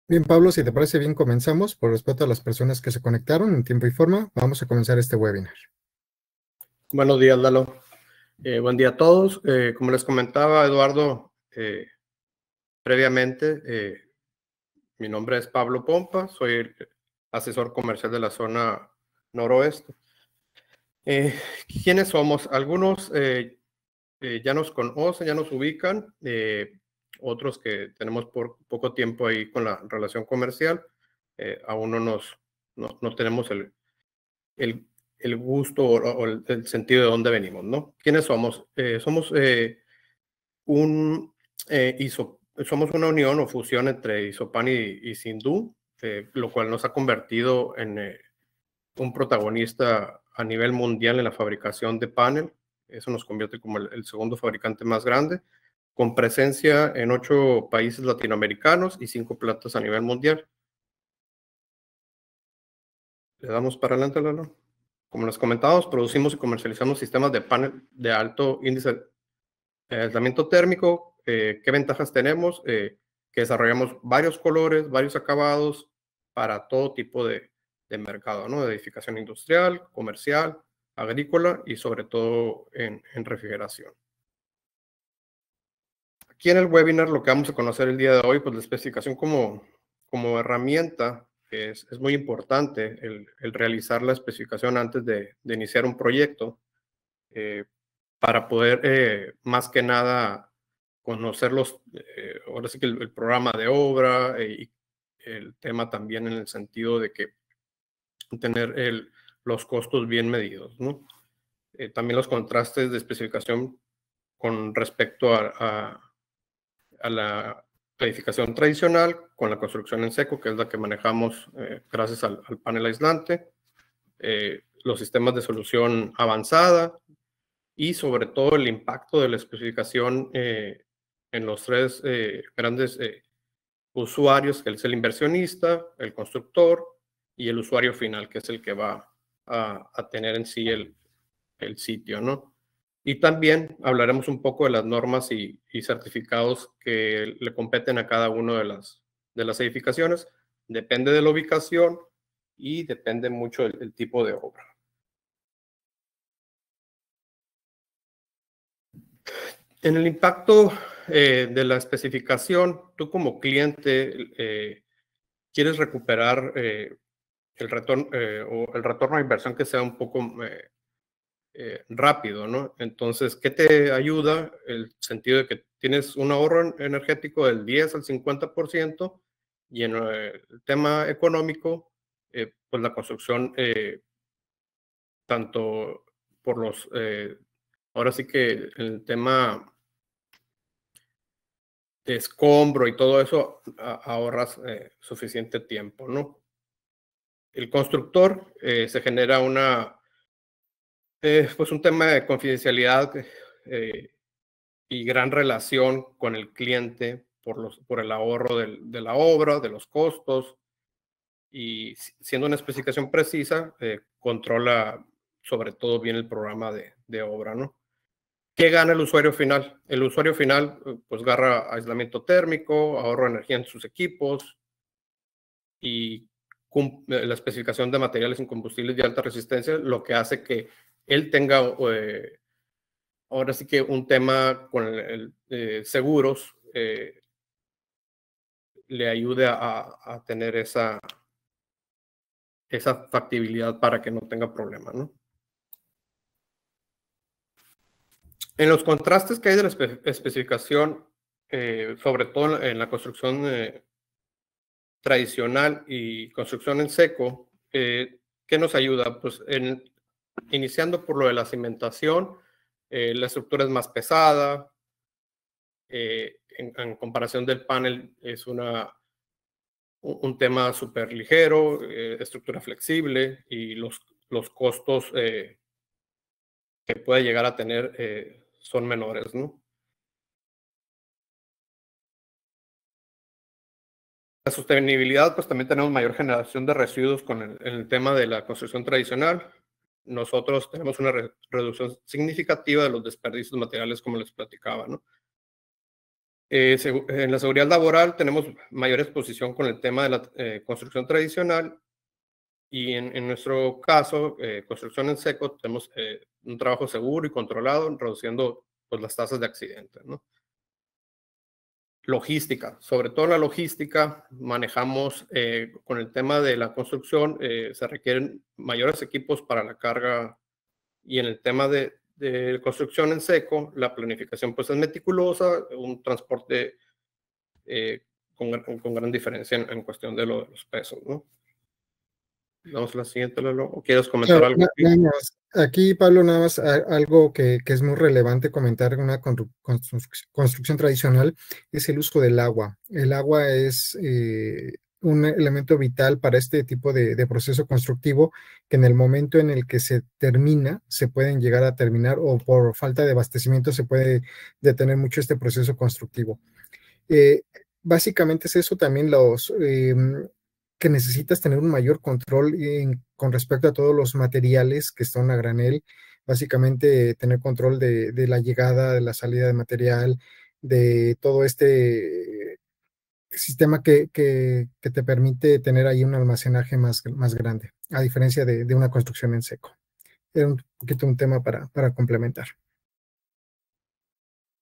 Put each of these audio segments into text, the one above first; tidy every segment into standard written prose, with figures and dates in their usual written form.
Bien, Pablo, si te parece bien, comenzamos. Por respeto a las personas que se conectaron en tiempo y forma, vamos a comenzar este webinar. Buenos días, Lalo. Buen día a todos. Como les comentaba Eduardo previamente, mi nombre es Pablo Pompa, soy el asesor comercial de la zona noroeste. ¿Quiénes somos? Algunos ya nos conocen, ya nos ubican, otros que tenemos por poco tiempo ahí con la relación comercial, aún no tenemos el, el gusto o el sentido de dónde venimos, ¿no? ¿Quiénes somos? Somos somos una unión o fusión entre Isopan y Sindhu, lo cual nos ha convertido en un protagonista a nivel mundial en la fabricación de panel. Eso nos convierte como el segundo fabricante más grande, con presencia en 8 países latinoamericanos y 5 plantas a nivel mundial. Le damos para adelante, Lalo. Como les comentábamos, producimos y comercializamos sistemas de panel de alto índice de aislamiento térmico. ¿Qué ventajas tenemos? Que desarrollamos varios colores, varios acabados para todo tipo de mercado, ¿no? De edificación industrial, comercial, agrícola y sobre todo en refrigeración. Aquí en el webinar lo que vamos a conocer el día de hoy, pues la especificación como herramienta es muy importante el realizar la especificación antes de iniciar un proyecto para poder más que nada conocer ahora sí que el programa de obra y el tema también en el sentido de que tener los costos bien medidos, ¿no? También los contrastes de especificación con respecto a la edificación tradicional con la construcción en seco, que es la que manejamos gracias al panel aislante, los sistemas de solución avanzada y sobre todo el impacto de la especificación en los 3 grandes usuarios, que es el inversionista, el constructor y el usuario final, que es el que va a tener en sí el sitio, ¿no? Y también hablaremos un poco de las normas y certificados que le competen a cada una de las edificaciones. Depende de la ubicación y depende mucho del tipo de obra. En el impacto de la especificación, tú como cliente quieres recuperar el retorno o el retorno a inversión que sea un poco rápido, ¿no? Entonces, ¿qué te ayuda? El sentido de que tienes un ahorro energético del 10 al 50% y en el tema económico, pues la construcción, tanto por ahora sí que el tema de escombro y todo eso, ahorras suficiente tiempo, ¿no? El constructor se genera pues un tema de confidencialidad y gran relación con el cliente por el ahorro de la obra, de los costos, y siendo una especificación precisa, controla sobre todo bien el programa de obra, ¿no? ¿Qué gana el usuario final? El usuario final pues gana aislamiento térmico, ahorro de energía en sus equipos y la especificación de materiales incombustibles de alta resistencia, lo que hace que él tenga ahora sí que un tema con seguros le ayude a tener esa factibilidad para que no tenga problemas, ¿no? En los contrastes que hay de la especificación, sobre todo en la construcción tradicional y construcción en seco, ¿qué nos ayuda? Pues iniciando por lo de la cimentación, la estructura es más pesada, en comparación del panel es un tema súper ligero, estructura flexible y los costos que puede llegar a tener son menores, ¿no? La sostenibilidad, pues también tenemos mayor generación de residuos con el tema de la construcción tradicional. Nosotros tenemos una reducción significativa de los desperdicios materiales, como les platicaba, ¿no? En la seguridad laboral tenemos mayor exposición con el tema de la construcción tradicional y en nuestro caso, construcción en seco, tenemos un trabajo seguro y controlado, reduciendo pues, las tasas de accidentes, ¿no? Logística, sobre todo la logística, manejamos con el tema de la construcción, se requieren mayores equipos para la carga y en el tema de construcción en seco, la planificación pues es meticulosa, un transporte con gran diferencia en cuestión de los pesos, ¿no? Vamos a la siguiente, Lalo. ¿O quieres comentar Claro, algo? nada más. Aquí, Pablo, nada más algo que es muy relevante comentar en una construcción tradicional es el uso del agua. El agua es un elemento vital para este tipo de proceso constructivo que en el momento en el que se termina, se pueden llegar a terminar o por falta de abastecimiento se puede detener mucho este proceso constructivo. Eh, Básicamente es eso también que necesitas tener un mayor control con respecto a todos los materiales que están a granel, básicamente tener control de la llegada, de la salida de material, de todo este sistema que te permite tener ahí un almacenaje más grande, a diferencia de una construcción en seco. Era un poquito un tema para complementar.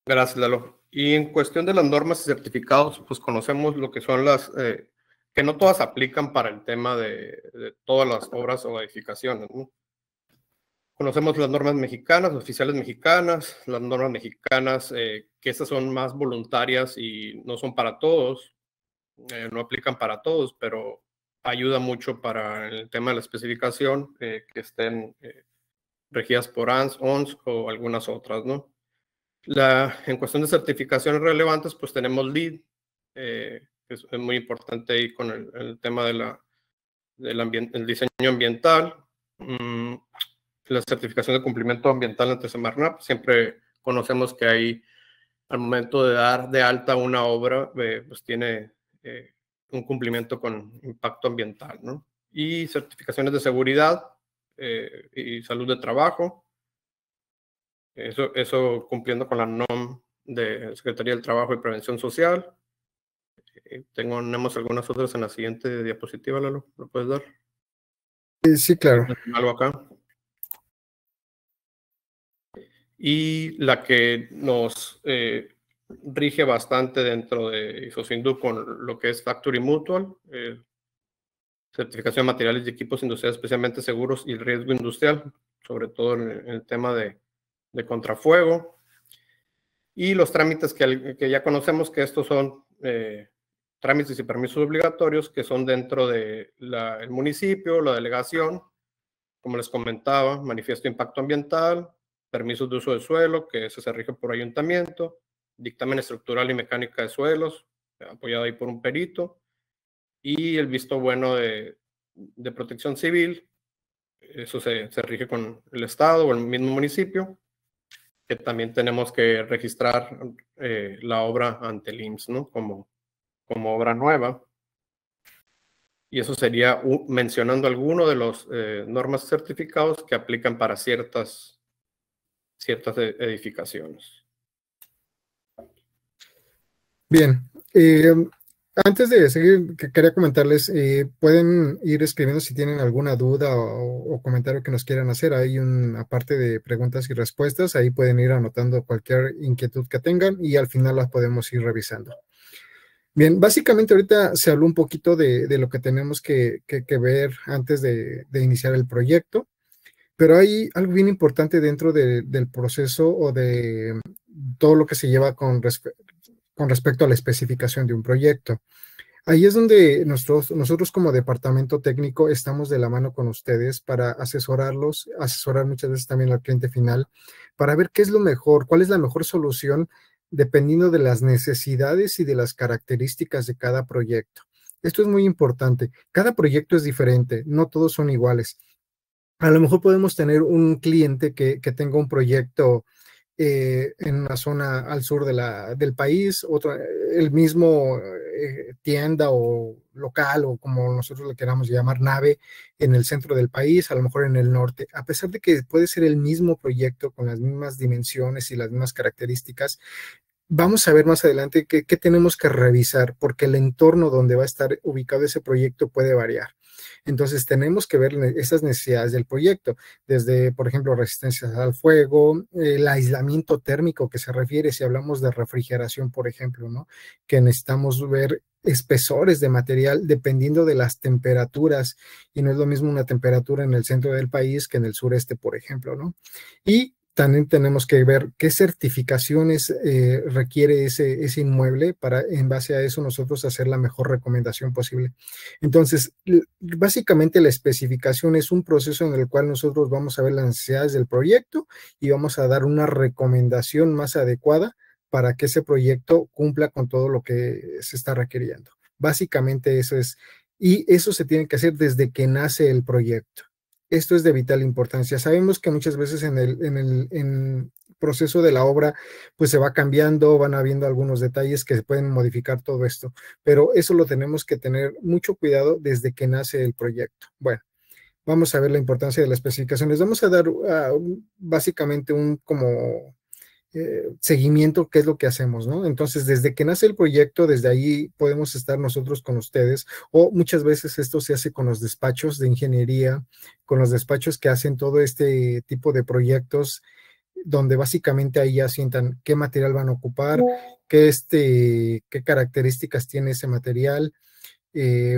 Gracias, Lalo. Y en cuestión de las normas y certificados, pues conocemos lo que son que no todas aplican para el tema de todas las obras o edificaciones, ¿no? Conocemos las normas mexicanas, oficiales mexicanas, las normas mexicanas, que estas son más voluntarias y no son para todos, no aplican para todos, pero ayuda mucho para el tema de la especificación, que estén regidas por ANS, ONS o algunas otras, ¿no? En cuestión de certificaciones relevantes, pues tenemos LEED, que es muy importante ahí con el tema del diseño ambiental. La certificación de cumplimiento ambiental ante Semarnat, siempre conocemos que hay, al momento de dar de alta una obra, pues tiene un cumplimiento con impacto ambiental, ¿no? Y certificaciones de seguridad y salud de trabajo. Eso cumpliendo con la NOM de Secretaría del Trabajo y Prevención Social. Tenemos algunas otras en la siguiente diapositiva, Lalo. ¿Lo puedes dar? Sí, claro. Algo acá. Y la que nos rige bastante dentro de ISOCINDU con lo que es Factory Mutual, certificación de materiales y equipos industriales especialmente seguros y el riesgo industrial, sobre todo en el tema de contrafuego. Y los trámites que ya conocemos, que estos son trámites y permisos obligatorios que son dentro del municipio, la delegación, como les comentaba, manifiesto de impacto ambiental, permisos de uso de suelo, que se rige por ayuntamiento, dictamen estructural y mecánica de suelos, apoyado ahí por un perito, y el visto bueno de protección civil, eso se rige con el estado o el mismo municipio, que también tenemos que registrar la obra ante el IMSS, ¿no? Como obra nueva. Y eso sería mencionando alguno de los normas certificados que aplican para ciertas edificaciones. Bien, antes de seguir, quería comentarles, pueden ir escribiendo si tienen alguna duda o comentario que nos quieran hacer. Hay una parte de preguntas y respuestas, ahí pueden ir anotando cualquier inquietud que tengan y al final las podemos ir revisando. Bien, básicamente ahorita se habló un poquito de lo que tenemos que ver antes de iniciar el proyecto, pero hay algo bien importante dentro del proceso o de todo lo que se lleva con respecto a la especificación de un proyecto. Ahí es donde nosotros como departamento técnico estamos de la mano con ustedes para asesorarlos, asesorar muchas veces también al cliente final, para ver qué es lo mejor, cuál es la mejor solución dependiendo de las necesidades y de las características de cada proyecto. Esto es muy importante. Cada proyecto es diferente, no todos son iguales. A lo mejor podemos tener un cliente que tenga un proyecto en una zona al sur del país, el mismo tienda o local o como nosotros le queramos llamar, nave en el centro del país, a lo mejor en el norte. A pesar de que puede ser el mismo proyecto con las mismas dimensiones y las mismas características, vamos a ver más adelante qué tenemos que revisar, porque el entorno donde va a estar ubicado ese proyecto puede variar. Entonces, tenemos que ver esas necesidades del proyecto, desde, por ejemplo, resistencia al fuego, el aislamiento térmico que se refiere, si hablamos de refrigeración, por ejemplo, ¿no? Que necesitamos ver espesores de material dependiendo de las temperaturas, y no es lo mismo una temperatura en el centro del país que en el sureste, por ejemplo, ¿no? Y también tenemos que ver qué certificaciones requiere ese inmueble para, en base a eso, nosotros hacer la mejor recomendación posible. Entonces, básicamente la especificación es un proceso en el cual nosotros vamos a ver las necesidades del proyecto y vamos a dar una recomendación más adecuada para que ese proyecto cumpla con todo lo que se está requiriendo. Básicamente eso es, y eso se tiene que hacer desde que nace el proyecto. Esto es de vital importancia. Sabemos que muchas veces en el proceso de la obra, pues se va cambiando, van habiendo algunos detalles que se pueden modificar todo esto, pero eso lo tenemos que tener mucho cuidado desde que nace el proyecto. Bueno, vamos a ver la importancia de las especificaciones. Vamos a dar básicamente un como seguimiento, qué es lo que hacemos, ¿no? Entonces, desde que nace el proyecto, desde ahí podemos estar nosotros con ustedes, o muchas veces esto se hace con los despachos de ingeniería, con los despachos que hacen todo este tipo de proyectos, donde básicamente ahí ya sientan qué material van a ocupar, qué características tiene ese material.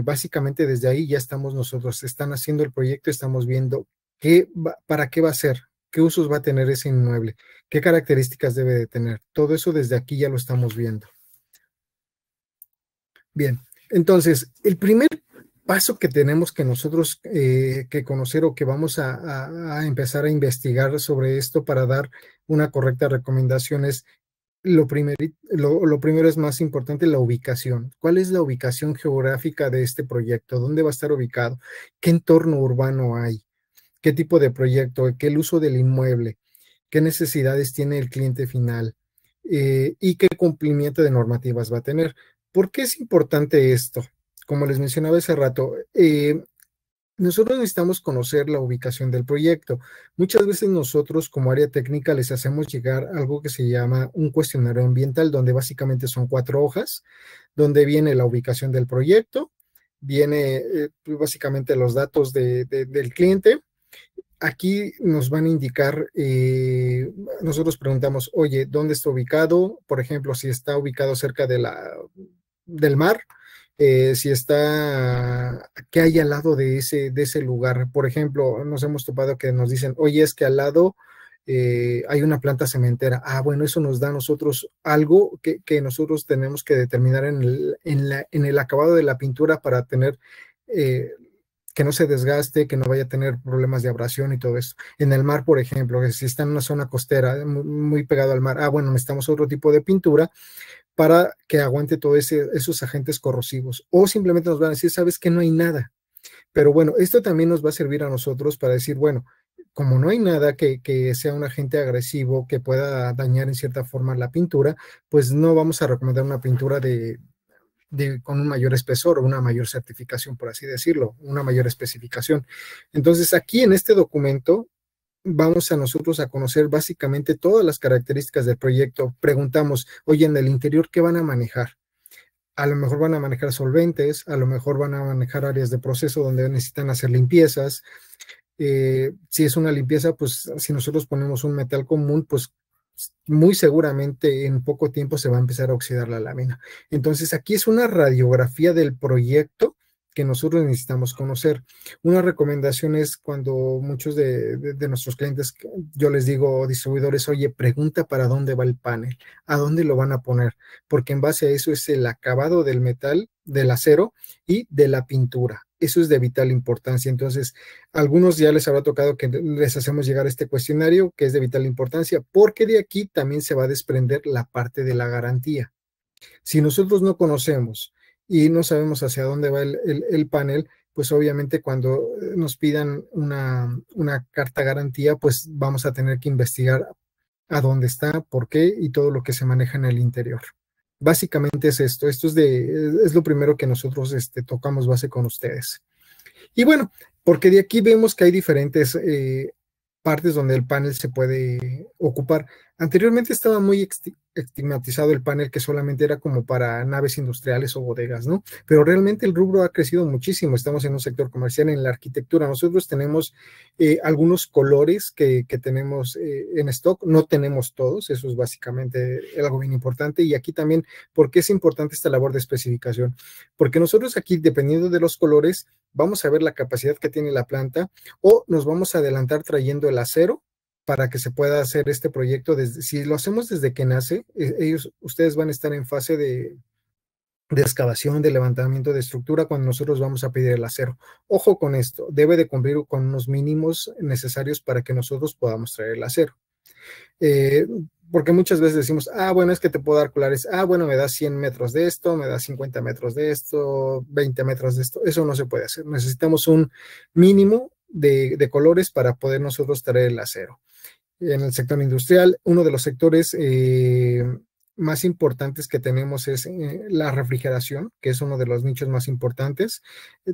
Básicamente desde ahí ya estamos nosotros, están haciendo el proyecto, estamos viendo para qué va a ser, qué usos va a tener ese inmueble, qué características debe de tener. Todo eso desde aquí ya lo estamos viendo. Bien, entonces, el primer paso que tenemos que nosotros que conocer, o que vamos a empezar a investigar sobre esto para dar una correcta recomendación, es lo primero es más importante, la ubicación. ¿Cuál es la ubicación geográfica de este proyecto? ¿Dónde va a estar ubicado? ¿Qué entorno urbano hay? ¿Qué tipo de proyecto? ¿Qué el uso del inmueble? ¿Qué necesidades tiene el cliente final? ¿Y qué cumplimiento de normativas va a tener? ¿Por qué es importante esto? Como les mencionaba hace rato, nosotros necesitamos conocer la ubicación del proyecto. Muchas veces nosotros como área técnica les hacemos llegar algo que se llama un cuestionario ambiental, donde básicamente son 4 hojas, donde viene la ubicación del proyecto, viene básicamente los datos del cliente. Aquí nos van a indicar, nosotros preguntamos, oye, ¿dónde está ubicado? Por ejemplo, si está ubicado cerca del mar, si está, ¿qué hay al lado de ese lugar? Por ejemplo, nos hemos topado que nos dicen, oye, es que al lado hay una planta cementera. Ah, bueno, eso nos da a nosotros algo que nosotros tenemos que determinar en el acabado de la pintura para tener que no se desgaste, que no vaya a tener problemas de abrasión y todo eso. En el mar, por ejemplo, si está en una zona costera muy pegado al mar, bueno, necesitamos otro tipo de pintura para que aguante todos esos agentes corrosivos. O simplemente nos van a decir, sabes que no hay nada. Pero bueno, esto también nos va a servir a nosotros para decir, bueno, como no hay nada que sea un agente agresivo que pueda dañar en cierta forma la pintura, pues no vamos a recomendar una pintura con un mayor espesor o una mayor certificación, por así decirlo, una mayor especificación. Entonces, aquí en este documento vamos a nosotros a conocer básicamente todas las características del proyecto. Preguntamos, oye, en el interior, ¿qué van a manejar? A lo mejor van a manejar solventes, a lo mejor van a manejar áreas de proceso donde necesitan hacer limpiezas. Si es una limpieza, pues si nosotros ponemos un metal común, pues muy seguramente en poco tiempo se va a empezar a oxidar la lámina. Entonces aquí es una radiografía del proyecto que nosotros necesitamos conocer. Una recomendación es cuando muchos de nuestros clientes, yo les digo, distribuidores, oye, pregunta para dónde va el panel, a dónde lo van a poner, porque en base a eso es el acabado del metal, del acero y de la pintura. Eso es de vital importancia. Entonces, a algunos ya les habrá tocado que les hacemos llegar este cuestionario, que es de vital importancia, porque de aquí también se va a desprender la parte de la garantía. Si nosotros no conocemos y no sabemos hacia dónde va el panel, pues obviamente cuando nos pidan una carta garantía, pues vamos a tener que investigar a dónde está, por qué y todo lo que se maneja en el interior. Básicamente es esto es lo primero que nosotros tocamos base con ustedes. Y bueno, porque de aquí vemos que hay diferentes partes donde el panel se puede ocupar. Anteriormente estaba muy estigmatizado el panel, que solamente era como para naves industriales o bodegas, ¿no? Pero realmente el rubro ha crecido muchísimo. Estamos en un sector comercial, en la arquitectura. Nosotros tenemos algunos colores que tenemos en stock, no tenemos todos, eso es básicamente algo bien importante. Y aquí también, ¿por qué es importante esta labor de especificación? Porque nosotros aquí, dependiendo de los colores, vamos a ver la capacidad que tiene la planta o nos vamos a adelantar trayendo el acero para que se pueda hacer este proyecto. Si lo hacemos desde que nace, ustedes van a estar en fase de excavación, de levantamiento de estructura cuando nosotros vamos a pedir el acero. Ojo con esto, debe de cumplir con unos mínimos necesarios para que nosotros podamos traer el acero. Porque muchas veces decimos, bueno, es que te puedo dar colares, bueno, me da 100 metros de esto, me da 50 metros de esto, 20 metros de esto. Eso no se puede hacer. Necesitamos un mínimo de colores para poder nosotros traer el acero. En el sector industrial, uno de los sectores más importantes que tenemos es la refrigeración, que es uno de los nichos más importantes.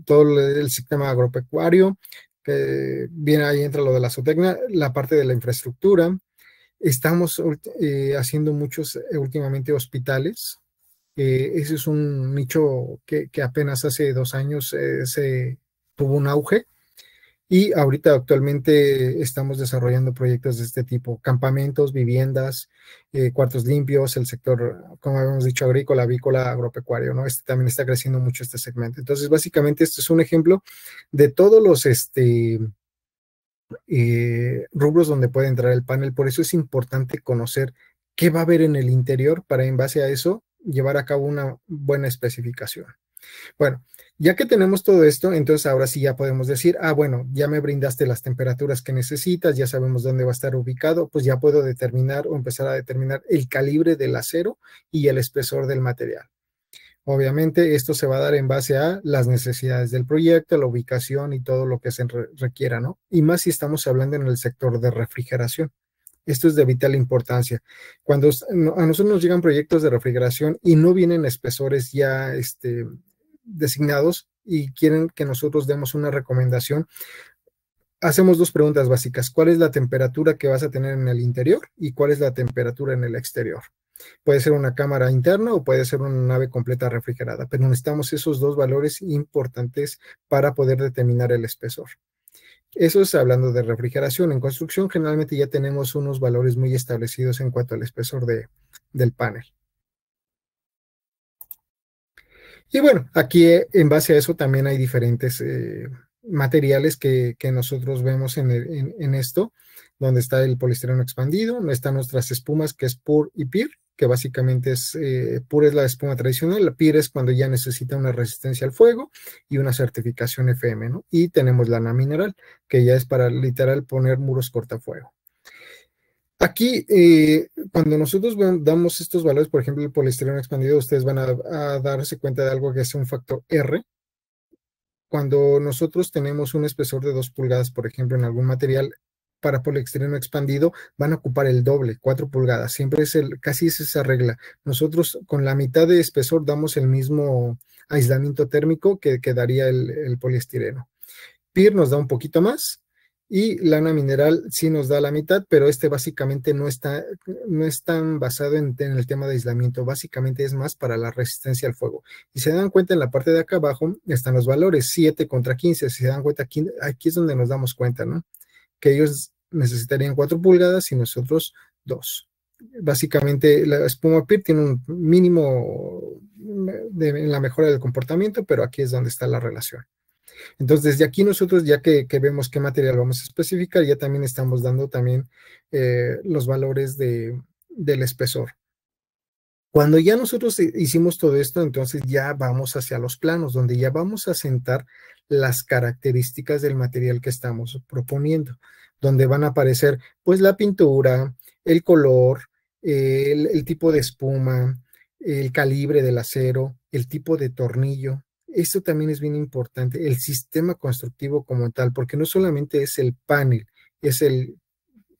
Todo el sistema agropecuario, que viene ahí, entra lo de la zootecnia, la parte de la infraestructura. Estamos haciendo muchos últimamente hospitales. Ese es un nicho que apenas hace 2 años se tuvo un auge. Y ahorita actualmente estamos desarrollando proyectos de este tipo, campamentos, viviendas, cuartos limpios, el sector, como habíamos dicho, agrícola, avícola, agropecuario, ¿no? También está creciendo mucho este segmento. Entonces, básicamente, esto es un ejemplo de todos los rubros donde puede entrar el panel. Por eso es importante conocer qué va a haber en el interior para, en base a eso, llevar a cabo una buena especificación. Bueno, ya que tenemos todo esto, entonces ahora sí ya podemos decir, bueno, ya me brindaste las temperaturas que necesitas, ya sabemos dónde va a estar ubicado, pues ya puedo determinar o empezar a determinar el calibre del acero y el espesor del material. Obviamente esto se va a dar en base a las necesidades del proyecto, la ubicación y todo lo que se requiera, ¿no? Y más si estamos hablando en el sector de refrigeración. Esto es de vital importancia. Cuando a nosotros nos llegan proyectos de refrigeración y no vienen espesores ya designados y quieren que nosotros demos una recomendación, hacemos 2 preguntas básicas. ¿Cuál es la temperatura que vas a tener en el interior y cuál es la temperatura en el exterior? Puede ser una cámara interna o puede ser una nave completa refrigerada, pero necesitamos esos 2 valores importantes para poder determinar el espesor. Eso es hablando de refrigeración. En construcción generalmente ya tenemos unos valores muy establecidos en cuanto al espesor del panel. Y bueno, aquí en base a eso también hay diferentes materiales que nosotros vemos en esto, donde está el poliestireno expandido, están nuestras espumas que es PUR y PIR, que básicamente es, PUR es la espuma tradicional, la PIR es cuando ya necesita una resistencia al fuego y una certificación FM, ¿no? Y tenemos lana mineral, que ya es para literal poner muros cortafuego. Aquí, cuando nosotros damos estos valores, por ejemplo, el poliestireno expandido, ustedes van a darse cuenta de algo que es un factor R. Cuando nosotros tenemos un espesor de 2 pulgadas, por ejemplo, en algún material para poliestireno expandido, van a ocupar el doble, 4 pulgadas. Siempre casi es esa regla. Nosotros con la mitad de espesor damos el mismo aislamiento térmico que daría el poliestireno. PIR nos da un poquito más y lana mineral sí nos da la mitad, pero básicamente no es tan basado en el tema de aislamiento, básicamente es más para la resistencia al fuego. Y se dan cuenta en la parte de acá abajo están los valores 7 contra 15, si se dan cuenta aquí es donde nos damos cuenta, ¿no? Que ellos necesitarían 4 pulgadas y nosotros 2. Básicamente la espuma PIR tiene un mínimo en la mejora del comportamiento, pero aquí es donde está la relación. Entonces, desde aquí nosotros, ya que vemos qué material vamos a especificar, ya también estamos dando también los valores del espesor. Cuando ya nosotros hicimos todo esto, entonces ya vamos hacia los planos, donde ya vamos a sentar las características del material que estamos proponiendo, donde van a aparecer pues la pintura, el color, el tipo de espuma, el calibre del acero, el tipo de tornillo. Esto también es bien importante, el sistema constructivo como tal, porque no solamente es el panel, es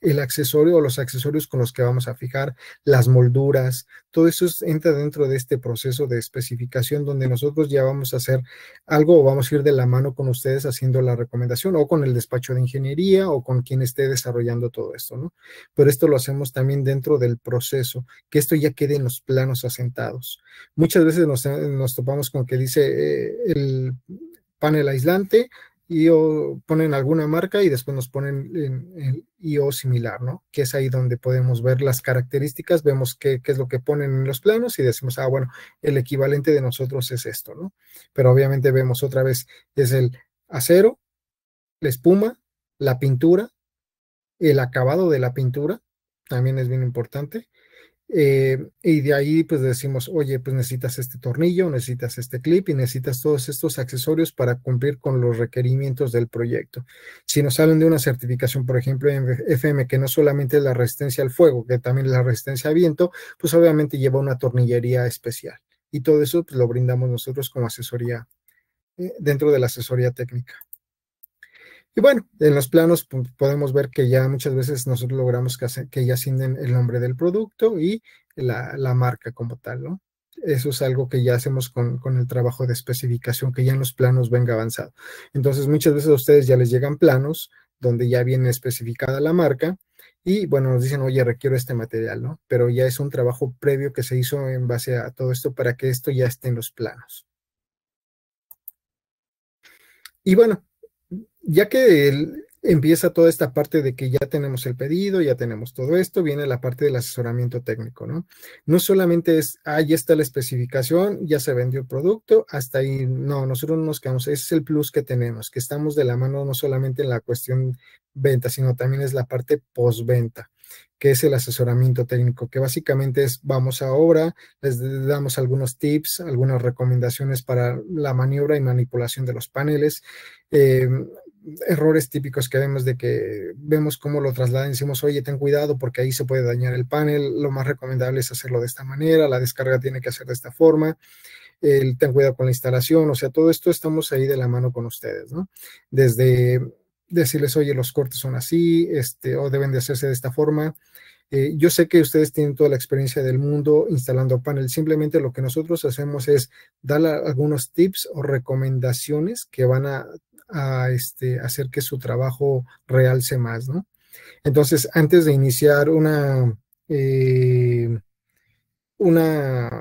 el accesorio o los accesorios con los que vamos a fijar, las molduras, todo eso entra dentro de este proceso de especificación donde nosotros ya vamos a hacer algo o vamos a ir de la mano con ustedes haciendo la recomendación o con el despacho de ingeniería o con quien esté desarrollando todo esto, ¿no? Pero esto lo hacemos también dentro del proceso, que esto ya quede en los planos asentados. Muchas veces nos topamos con que dice el panel aislante y ponen alguna marca y después nos ponen en IO similar, ¿no? Que es ahí donde podemos ver las características, vemos qué es lo que ponen en los planos y decimos, ah, bueno, el equivalente de nosotros es esto, ¿no? Pero obviamente vemos otra vez, es el acero, la espuma, la pintura, el acabado de la pintura, también es bien importante, y de ahí pues decimos, oye, pues necesitas este tornillo, necesitas este clip y necesitas todos estos accesorios para cumplir con los requerimientos del proyecto. Si nos salen de una certificación, por ejemplo, en FM, que no solamente es la resistencia al fuego, que también es la resistencia al viento, pues obviamente lleva una tornillería especial. Y todo eso pues, lo brindamos nosotros como asesoría, dentro de la asesoría técnica. Y bueno, en los planos podemos ver que ya muchas veces nosotros logramos que ya asignen el nombre del producto y la marca como tal, ¿no? Eso es algo que ya hacemos con el trabajo de especificación, que ya en los planos venga avanzado. Entonces, muchas veces a ustedes ya les llegan planos donde ya viene especificada la marca y, bueno, nos dicen, oye, requiero este material, ¿no? Pero ya es un trabajo previo que se hizo en base a todo esto para que esto ya esté en los planos. Y bueno, ya que empieza toda esta parte de que ya tenemos el pedido, ya tenemos todo esto, viene la parte del asesoramiento técnico, ¿no? No solamente es, ah, ya está la especificación, ya se vendió el producto, hasta ahí, no, nosotros no nos quedamos, ese es el plus que tenemos, que estamos de la mano no solamente en la cuestión venta, sino también es la parte postventa, que es el asesoramiento técnico, que básicamente es, vamos a obra, les damos algunos tips, algunas recomendaciones para la maniobra y manipulación de los paneles, eh, errores típicos que vemos de que vemos cómo lo trasladan y decimos, oye, ten cuidado porque ahí se puede dañar el panel, lo más recomendable es hacerlo de esta manera, la descarga tiene que ser de esta forma, ten cuidado con la instalación, o sea, todo esto estamos ahí de la mano con ustedes, ¿no? Desde decirles, oye, los cortes son así, o deben de hacerse de esta forma. Yo sé que ustedes tienen toda la experiencia del mundo instalando panel. Simplemente lo que nosotros hacemos es dar algunos tips o recomendaciones que van a hacer que su trabajo realce más, ¿no? Entonces, antes de iniciar una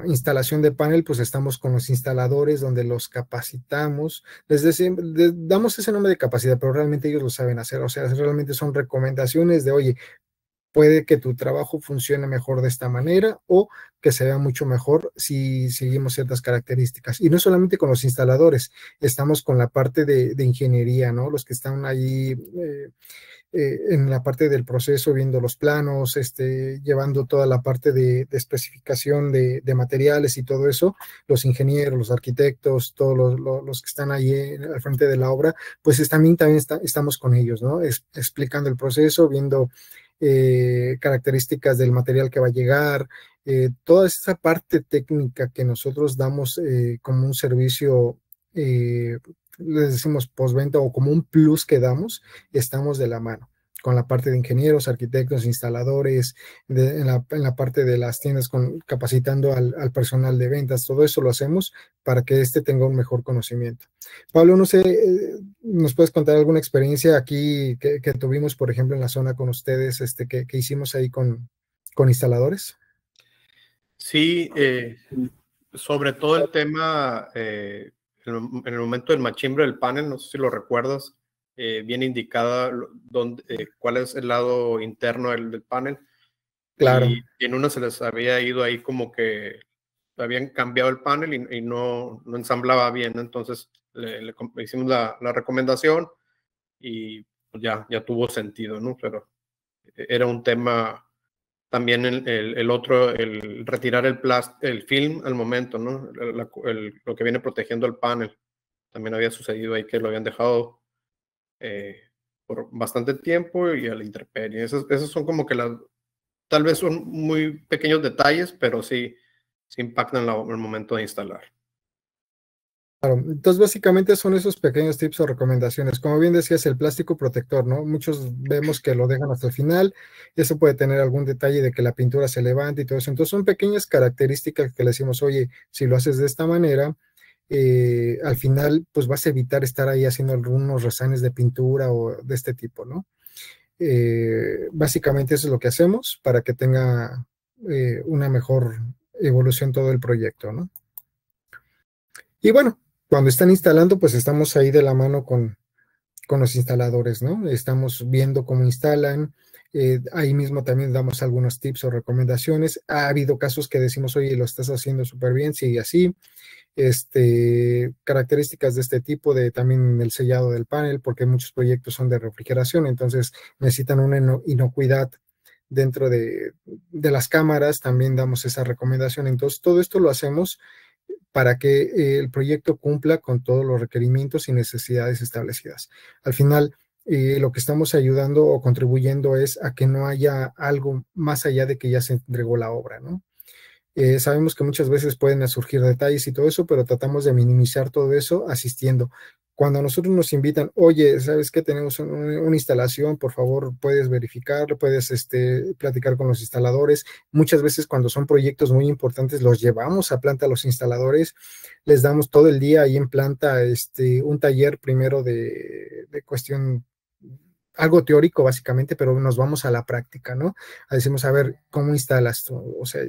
instalación de panel, pues estamos con los instaladores donde los capacitamos. Les damos ese nombre de capacidad, pero realmente ellos lo saben hacer. O sea, realmente son recomendaciones de, oye, puede que tu trabajo funcione mejor de esta manera o que se vea mucho mejor si seguimos ciertas características. Y no solamente con los instaladores, estamos con la parte de ingeniería, ¿no? Los que están ahí en la parte del proceso, viendo los planos, llevando toda la parte de especificación de materiales y todo eso, los ingenieros, los arquitectos, todos los que están ahí al frente de la obra, pues también estamos con ellos, ¿no? Explicando el proceso, viendo características del material que va a llegar, toda esa parte técnica que nosotros damos como un servicio, les decimos postventa o como un plus que damos, estamos de la mano con la parte de ingenieros, arquitectos, instaladores, en la parte de las tiendas, capacitando al personal de ventas, todo eso lo hacemos para que tenga un mejor conocimiento. Pablo, no sé, ¿nos puedes contar alguna experiencia aquí que tuvimos, por ejemplo, en la zona con ustedes, que hicimos ahí con instaladores? Sí, sobre todo el tema, en el momento del machimbre del panel, no sé si lo recuerdas, bien indicada cuál es el lado interno del panel. Claro. Y en uno se les había ido ahí como que habían cambiado el panel y no ensamblaba bien, ¿no? Entonces le hicimos la recomendación y pues ya tuvo sentido, ¿no? Pero era un tema también el otro, el retirar el film al momento, ¿no? Lo que viene protegiendo el panel. También había sucedido ahí que lo habían dejado por bastante tiempo y a la intemperie. Esos son como que tal vez son muy pequeños detalles, pero sí impactan el momento de instalar. Claro, entonces básicamente son esos pequeños tips o recomendaciones. Como bien decías, el plástico protector, ¿no? Muchos vemos que lo dejan hasta el final, y eso puede tener algún detalle de que la pintura se levante y todo eso. Entonces son pequeñas características que le decimos, oye, si lo haces de esta manera, al final pues vas a evitar estar ahí haciendo algunos rezanes de pintura o de este tipo, ¿no? Básicamente eso es lo que hacemos para que tenga una mejor evolución todo el proyecto, ¿no? Y bueno, cuando están instalando, pues estamos ahí de la mano con los instaladores, ¿no? Estamos viendo cómo instalan. Ahí mismo también damos algunos tips o recomendaciones. Ha habido casos que decimos, oye, lo estás haciendo súper bien, sigue así. Características de este tipo, de también el sellado del panel, porque muchos proyectos son de refrigeración, entonces necesitan una inocuidad dentro de las cámaras, también damos esa recomendación. Entonces, todo esto lo hacemos para que el proyecto cumpla con todos los requerimientos y necesidades establecidas. Al final, lo que estamos ayudando o contribuyendo es a que no haya algo más allá de que ya se entregó la obra, ¿no? Sabemos que muchas veces pueden surgir detalles y todo eso, pero tratamos de minimizar todo eso asistiendo. Cuando a nosotros nos invitan, oye, ¿sabes qué? Tenemos una instalación, por favor, puedes verificar, puedes platicar con los instaladores. Muchas veces cuando son proyectos muy importantes, los llevamos a planta a los instaladores, les damos todo el día ahí en planta un taller primero de cuestión, algo teórico básicamente, pero nos vamos a la práctica, ¿no? Decimos, a ver, ¿cómo instalas tú? O sea,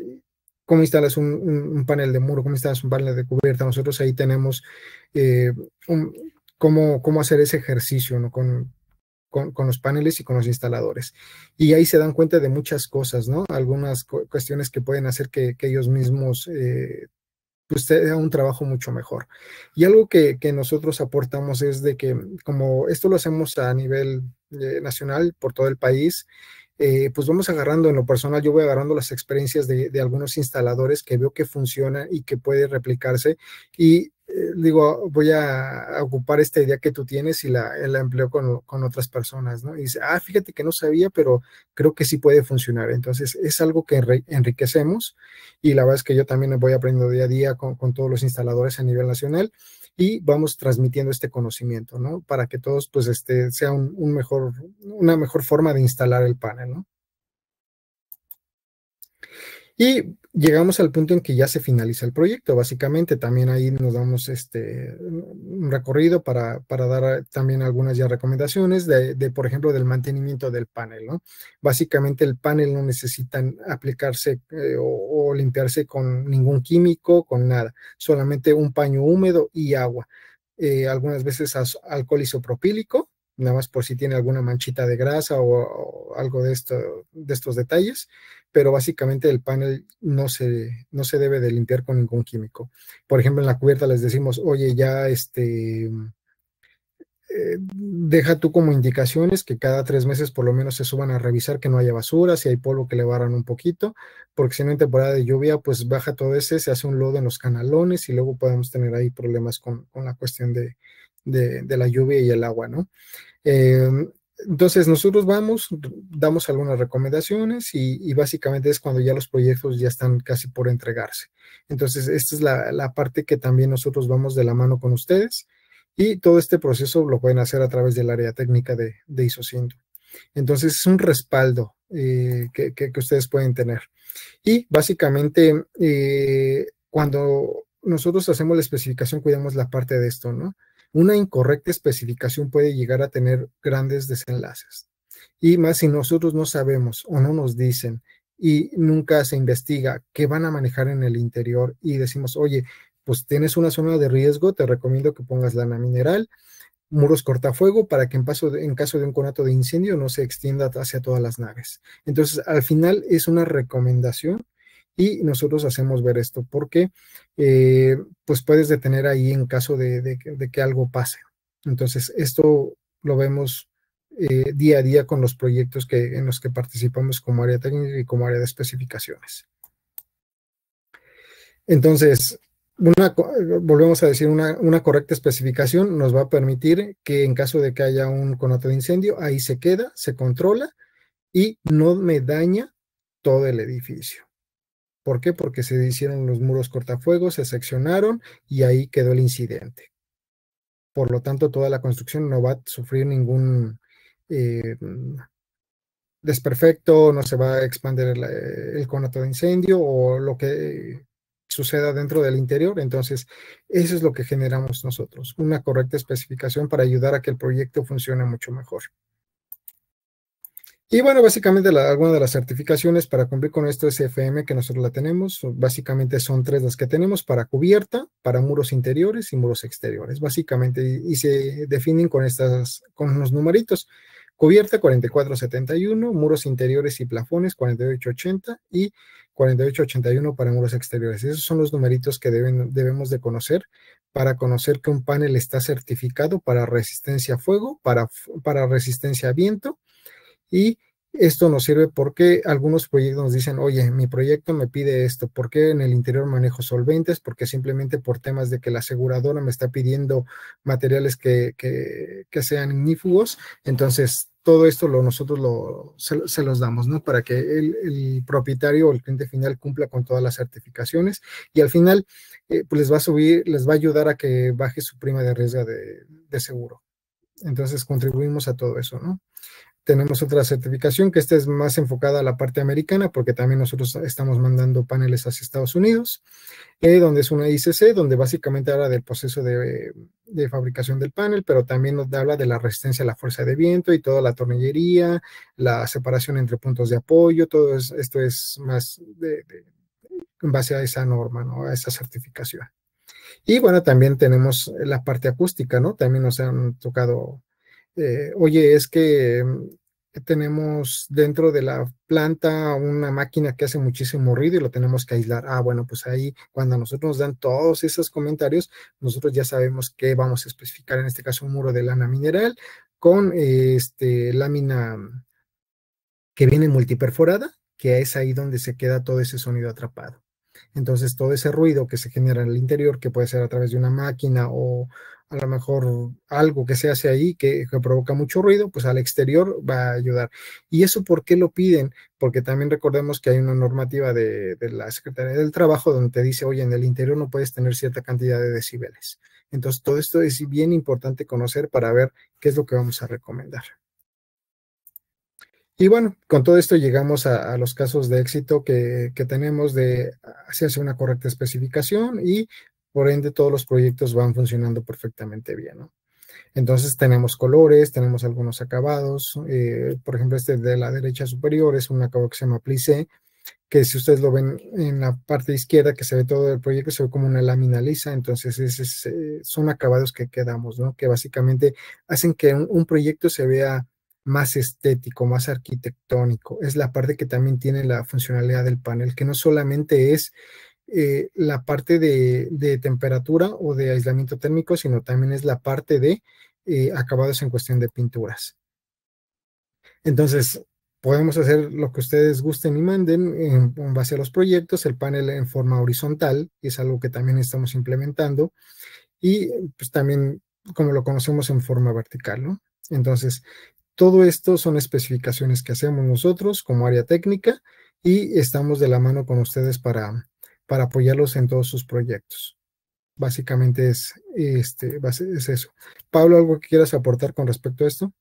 ¿cómo instalas un panel de muro? ¿Cómo instalas un panel de cubierta? Nosotros ahí tenemos eh, un, cómo hacer ese ejercicio, ¿no? Con los paneles y con los instaladores. Y ahí se dan cuenta de muchas cosas, ¿no? Algunas cuestiones que pueden hacer que ellos mismos pues te da un trabajo mucho mejor. Y algo que nosotros aportamos es de que como esto lo hacemos a nivel nacional por todo el país, pues vamos agarrando, en lo personal, yo voy agarrando las experiencias de algunos instaladores que veo que funcionan y que puede replicarse. Y digo, voy a ocupar esta idea que tú tienes y la empleo con otras personas, ¿no? Y dice, ah, fíjate que no sabía, pero creo que sí puede funcionar. Entonces, es algo que enriquecemos, y la verdad es que yo también voy aprendiendo día a día con todos los instaladores a nivel nacional, y vamos transmitiendo este conocimiento, ¿no? Para que todos, pues, sea una mejor forma de instalar el panel, ¿no? Y llegamos al punto en que ya se finaliza el proyecto. Básicamente, también ahí nos damos un recorrido para dar también algunas ya recomendaciones por ejemplo, del mantenimiento del panel, ¿no? Básicamente, el panel no necesita aplicarse o limpiarse con ningún químico, con nada, solamente un paño húmedo y agua. Algunas veces alcohol isopropílico, nada más por si tiene alguna manchita de grasa o algo de estos detalles, pero básicamente el panel no se debe de limpiar con ningún químico. Por ejemplo, en la cubierta les decimos, oye, ya deja tú como indicaciones que cada 3 meses por lo menos se suban a revisar que no haya basura, si hay polvo que le barran un poquito, porque si no en temporada de lluvia pues baja todo ese, se hace un lodo en los canalones y luego podemos tener ahí problemas con la cuestión de la lluvia y el agua, ¿no? Eh, entonces nosotros vamos, damos algunas recomendaciones y básicamente es cuando ya los proyectos ya están casi por entregarse. Entonces esta es la parte que también nosotros vamos de la mano con ustedes, y todo este proceso lo pueden hacer a través del área técnica de ISO 100. Entonces es un respaldo que ustedes pueden tener. Y básicamente, cuando nosotros hacemos la especificación, cuidamos la parte de esto, ¿no? Una incorrecta especificación puede llegar a tener grandes desenlaces. Y más si nosotros no sabemos o no nos dicen y nunca se investiga qué van a manejar en el interior y decimos, oye, pues tienes una zona de riesgo, te recomiendo que pongas lana mineral, muros cortafuego para que en caso de un conato de incendio no se extienda hacia todas las naves. Entonces, al final es una recomendación y nosotros hacemos ver esto porque pues puedes detener ahí en caso de que algo pase. Entonces, esto lo vemos día a día con los proyectos en los que participamos como área técnica y como área de especificaciones. Entonces, volvemos a decir, una correcta especificación nos va a permitir que en caso de que haya un conato de incendio, ahí se queda, se controla y no me daña todo el edificio. ¿Por qué? Porque se hicieron los muros cortafuegos, se seccionaron y ahí quedó el incidente. Por lo tanto, toda la construcción no va a sufrir ningún desperfecto, no se va a expandir el conato de incendio o lo que suceda dentro del interior. Entonces, eso es lo que generamos nosotros, una correcta especificación para ayudar a que el proyecto funcione mucho mejor. Y bueno, básicamente alguna de las certificaciones para cumplir con esto es FM, que nosotros la tenemos. Básicamente son 3 las que tenemos: para cubierta, para muros interiores y muros exteriores. Básicamente, y se definen con con unos numeritos. Cubierta 4471, muros interiores y plafones 4880 y 4881 para muros exteriores. Esos son los numeritos que debemos de conocer para conocer que un panel está certificado para resistencia a fuego, para resistencia a viento. Y esto nos sirve porque algunos proyectos nos dicen, oye, mi proyecto me pide esto, ¿por qué en el interior manejo solventes? Porque simplemente por temas de que la aseguradora me está pidiendo materiales que sean ignífugos. Entonces, todo esto nosotros se los damos, ¿no? Para que el propietario o el cliente final cumpla con todas las certificaciones y al final pues les va a ayudar a que baje su prima de riesgo de seguro. Entonces, contribuimos a todo eso, ¿no? Tenemos otra certificación que esta es más enfocada a la parte americana porque también nosotros estamos mandando paneles hacia Estados Unidos, donde es una ICC, donde básicamente habla del proceso de fabricación del panel, pero también nos habla de la resistencia a la fuerza de viento y toda la tornillería, la separación entre puntos de apoyo, todo esto es más en base a esa norma, ¿no? A esa certificación. Y bueno, también tenemos la parte acústica, ¿no? También nos han tocado oye, es que tenemos dentro de la planta una máquina que hace muchísimo ruido y lo tenemos que aislar. Ah, bueno, pues ahí cuando nosotros nos dan todos esos comentarios, nosotros ya sabemos que vamos a especificar, en este caso, un muro de lana mineral con lámina que viene multiperforada, que es ahí donde se queda todo ese sonido atrapado. Entonces, todo ese ruido que se genera en el interior, que puede ser a través de una máquina o a lo mejor algo que se hace ahí que provoca mucho ruido, pues al exterior va a ayudar. ¿Y eso por qué lo piden? Porque también recordemos que hay una normativa de la Secretaría del Trabajo donde te dice, oye, en el interior no puedes tener cierta cantidad de decibeles. Entonces, todo esto es bien importante conocer para ver qué es lo que vamos a recomendar. Y bueno, con todo esto llegamos a los casos de éxito que tenemos de hacerse una correcta especificación y por ende todos los proyectos van funcionando perfectamente bien, ¿no? Entonces tenemos colores, tenemos algunos acabados, por ejemplo este de la derecha superior es un acabado que se llama plissé, que si ustedes lo ven en la parte izquierda que se ve todo el proyecto, se ve como una lámina lisa, entonces son acabados que quedamos, ¿no? Que básicamente hacen que un proyecto se vea más estético, más arquitectónico. Es la parte que también tiene la funcionalidad del panel, que no solamente es la parte de temperatura o de aislamiento térmico, sino también es la parte de acabados en cuestión de pinturas. Entonces, podemos hacer lo que ustedes gusten y manden en base a los proyectos, el panel en forma horizontal, y es algo que también estamos implementando, y pues también como lo conocemos en forma vertical, ¿no? Entonces, todo esto son especificaciones que hacemos nosotros como área técnica y estamos de la mano con ustedes para apoyarlos en todos sus proyectos. Básicamente es eso. Pablo, ¿algo que quieras aportar con respecto a esto?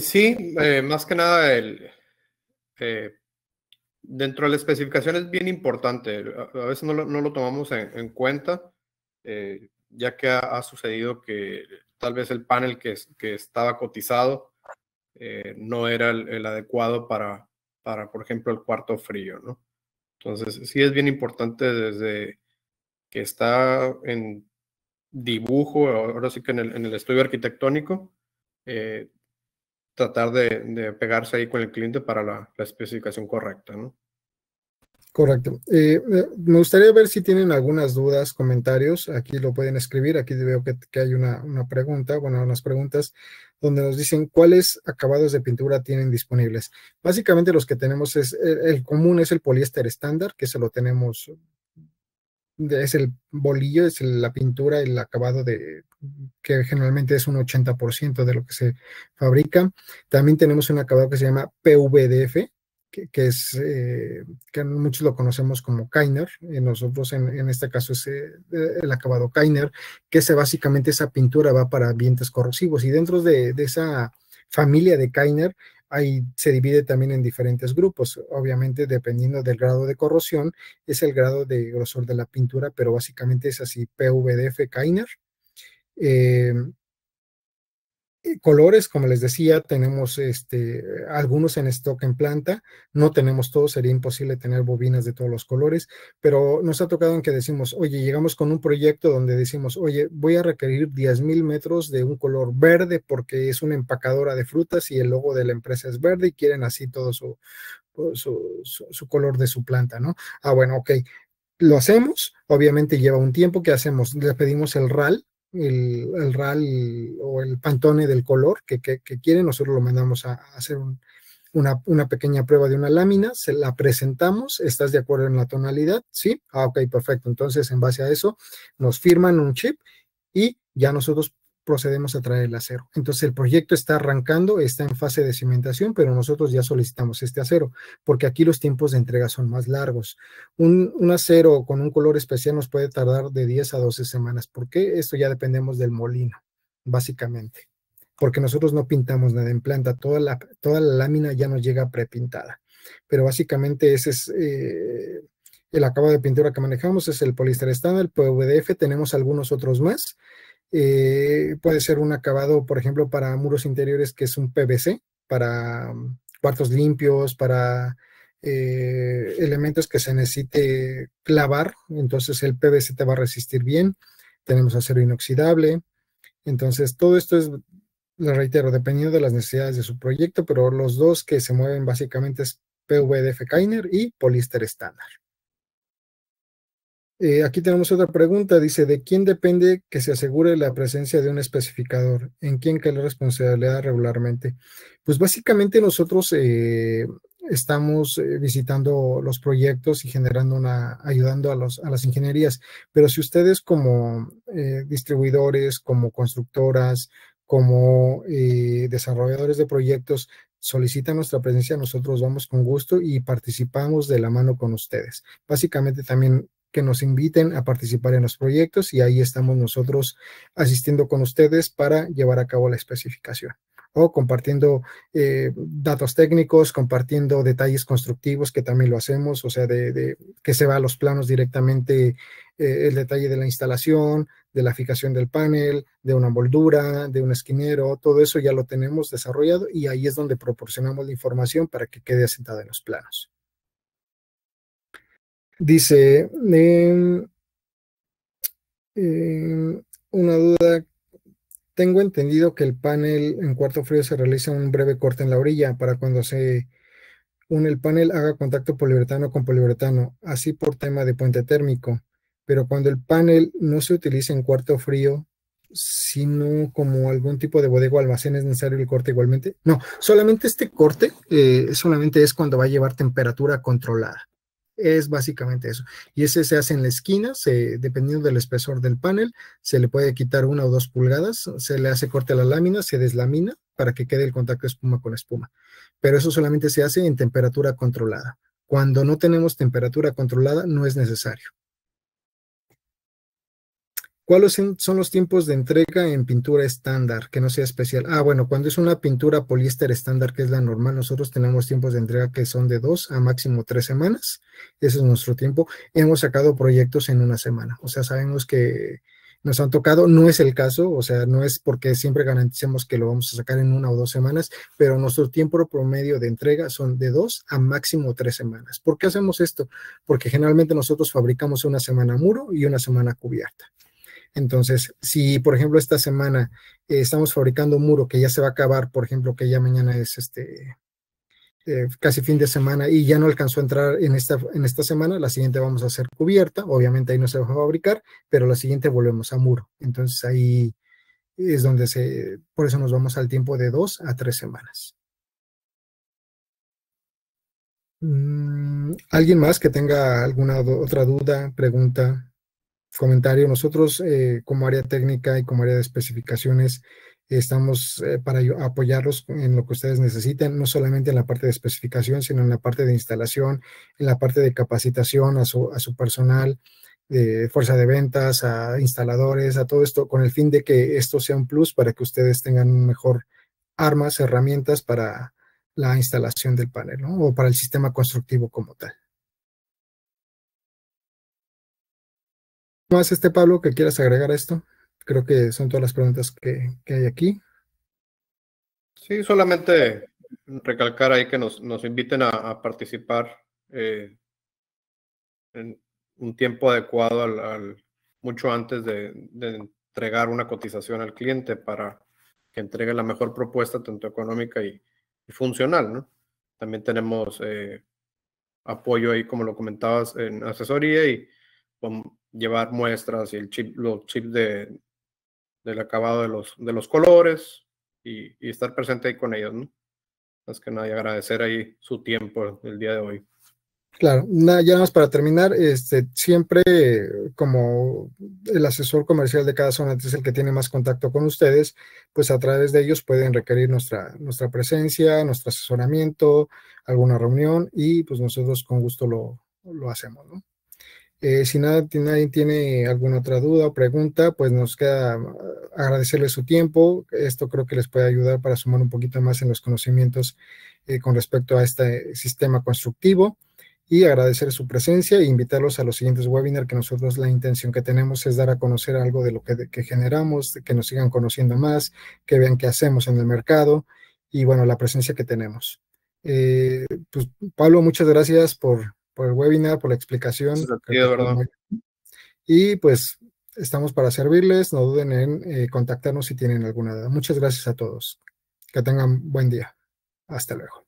Sí, más que nada, dentro de la especificación es bien importante. A veces no lo tomamos en cuenta, ya que ha sucedido que tal vez el panel que estaba cotizado no era el adecuado para, por ejemplo, el cuarto frío, ¿no? Entonces, sí es bien importante desde que está en dibujo, ahora sí que en el estudio arquitectónico, tratar de pegarse ahí con el cliente para la especificación correcta, ¿no? Correcto. Me gustaría ver si tienen algunas dudas, comentarios. Aquí lo pueden escribir. Aquí veo que hay una pregunta, bueno, unas preguntas donde nos dicen cuáles acabados de pintura tienen disponibles. Básicamente los que tenemos el común es el poliéster estándar, que se lo tenemos, es el bolillo, es la pintura, el acabado que generalmente es un 80% de lo que se fabrica. También tenemos un acabado que se llama PVDF, que es, que muchos lo conocemos como Kyner, nosotros en este caso es el acabado Kyner, que básicamente esa pintura va para ambientes corrosivos, y dentro de esa familia de Kyner, ahí se divide también en diferentes grupos, obviamente dependiendo del grado de corrosión, es el grado de grosor de la pintura, pero básicamente es así, PVDF Kyner. Eh, Colores, como les decía, tenemos algunos en stock en planta, no tenemos todos, sería imposible tener bobinas de todos los colores, pero nos ha tocado en que decimos, oye, llegamos con un proyecto donde decimos, oye, voy a requerir 10,000 metros de un color verde porque es una empacadora de frutas y el logo de la empresa es verde y quieren así todo su color de su planta, ¿no? Ah, bueno, ok, lo hacemos, obviamente lleva un tiempo. ¿Qué hacemos? Le pedimos el RAL, el RAL o el Pantone del color que quieren, nosotros lo mandamos a hacer una pequeña prueba de una lámina, se la presentamos, ¿estás de acuerdo en la tonalidad? Sí, ah, ok, perfecto. Entonces, en base a eso, nos firman un chip y ya nosotros procedemos a traer el acero. Entonces el proyecto está arrancando, está en fase de cimentación, pero nosotros ya solicitamos este acero, porque aquí los tiempos de entrega son más largos. Un acero con un color especial nos puede tardar de 10 a 12 semanas. ¿Por qué? Esto ya dependemos del molino, básicamente, porque nosotros no pintamos nada en planta, toda la lámina ya nos llega prepintada. Pero básicamente ese es el acabado de pintura que manejamos, es el poliéster estándar, el PVDF, tenemos algunos otros más. Puede ser un acabado, por ejemplo, para muros interiores, que es un PVC, para cuartos limpios, para elementos que se necesite clavar, entonces el PVC te va a resistir bien. Tenemos acero inoxidable, entonces todo esto es, lo reitero, dependiendo de las necesidades de su proyecto, pero los dos que se mueven básicamente es PVDF Kyner y poliéster estándar. Aquí tenemos otra pregunta, dice, ¿de quién depende que se asegure la presencia de un especificador? ¿En quién cae la responsabilidad regularmente? Pues básicamente nosotros estamos visitando los proyectos y generando ayudando a las ingenierías, pero si ustedes como distribuidores, como constructoras, como desarrolladores de proyectos solicitan nuestra presencia, nosotros vamos con gusto y participamos de la mano con ustedes. Básicamente también que nos inviten a participar en los proyectos y ahí estamos nosotros asistiendo con ustedes para llevar a cabo la especificación o compartiendo datos técnicos, compartiendo detalles constructivos, que también lo hacemos, o sea, que se va a los planos directamente, el detalle de la instalación, de la fijación del panel, de una moldura, de un esquinero, todo eso ya lo tenemos desarrollado y ahí es donde proporcionamos la información para que quede asentada en los planos. Dice, una duda, tengo entendido que el panel en cuarto frío se realiza un breve corte en la orilla para cuando se une el panel haga contacto poliuretano con poliuretano, así por tema de puente térmico, pero cuando el panel no se utiliza en cuarto frío, sino como algún tipo de bodega o almacén, ¿es necesario el corte igualmente? No, solamente este corte solamente es cuando va a llevar temperatura controlada. Es básicamente eso. Y ese se hace en la esquina, dependiendo del espesor del panel, se le puede quitar 1 o 2 pulgadas, se le hace corte a la lámina, se deslamina para que quede el contacto espuma con espuma. Pero eso solamente se hace en temperatura controlada. Cuando no tenemos temperatura controlada, no es necesario. ¿Cuáles son los tiempos de entrega en pintura estándar, que no sea especial? Ah, bueno, cuando es una pintura poliéster estándar, que es la normal, nosotros tenemos tiempos de entrega que son de 2 a máximo 3 semanas. Ese es nuestro tiempo. Hemos sacado proyectos en una semana. O sea, sabemos que nos han tocado, no es el caso, o sea, no es porque siempre garanticemos que lo vamos a sacar en 1 o 2 semanas, pero nuestro tiempo promedio de entrega son de 2 a máximo 3 semanas. ¿Por qué hacemos esto? Porque generalmente nosotros fabricamos una semana muro y una semana cubierta. Entonces, si por ejemplo esta semana estamos fabricando un muro que ya se va a acabar, por ejemplo, que ya mañana es casi fin de semana y ya no alcanzó a entrar en esta semana, la siguiente vamos a hacer cubierta, obviamente ahí no se va a fabricar, pero la siguiente volvemos a muro. Entonces ahí es donde por eso nos vamos al tiempo de 2 a 3 semanas. ¿Alguien más que tenga alguna otra duda, pregunta, comentario? Nosotros como área técnica y como área de especificaciones Estamos para apoyarlos en lo que ustedes necesiten, no solamente en la parte de especificación, sino en la parte de instalación, en la parte de capacitación a su personal, de fuerza de ventas, a instaladores, a todo esto, con el fin de que esto sea un plus para que ustedes tengan un mejor armas, herramientas para la instalación del panel, ¿no? O para el sistema constructivo como tal. ¿Más Pablo, que quieras agregar a esto? Creo que son todas las preguntas que hay aquí. Sí, solamente recalcar ahí que nos inviten a participar en un tiempo adecuado mucho antes de entregar una cotización al cliente para que entregue la mejor propuesta, tanto económica y funcional, ¿no? También tenemos apoyo ahí, como lo comentabas, en asesoría y llevar muestras y los chips del acabado de los colores y estar presente ahí con ellos, ¿no? Más que nada, y agradecer ahí su tiempo el día de hoy. Claro, ya nada más para terminar, siempre como el asesor comercial de cada zona es el que tiene más contacto con ustedes, pues a través de ellos pueden requerir nuestra presencia, nuestro asesoramiento, alguna reunión y pues nosotros con gusto lo hacemos, ¿no? Si nadie tiene alguna otra duda o pregunta, pues nos queda agradecerles su tiempo. Esto creo que les puede ayudar para sumar un poquito más en los conocimientos con respecto a este sistema constructivo y agradecer su presencia e invitarlos a los siguientes webinars que nosotros la intención que tenemos es dar a conocer algo de lo que generamos, que nos sigan conociendo más, que vean qué hacemos en el mercado y bueno, la presencia que tenemos. Pues Pablo, muchas gracias por el webinar, por la explicación. Sí, Creo que de estuvo verdad. muy bien. Y pues estamos para servirles. No duden en contactarnos si tienen alguna duda. Muchas gracias a todos. Que tengan buen día. Hasta luego.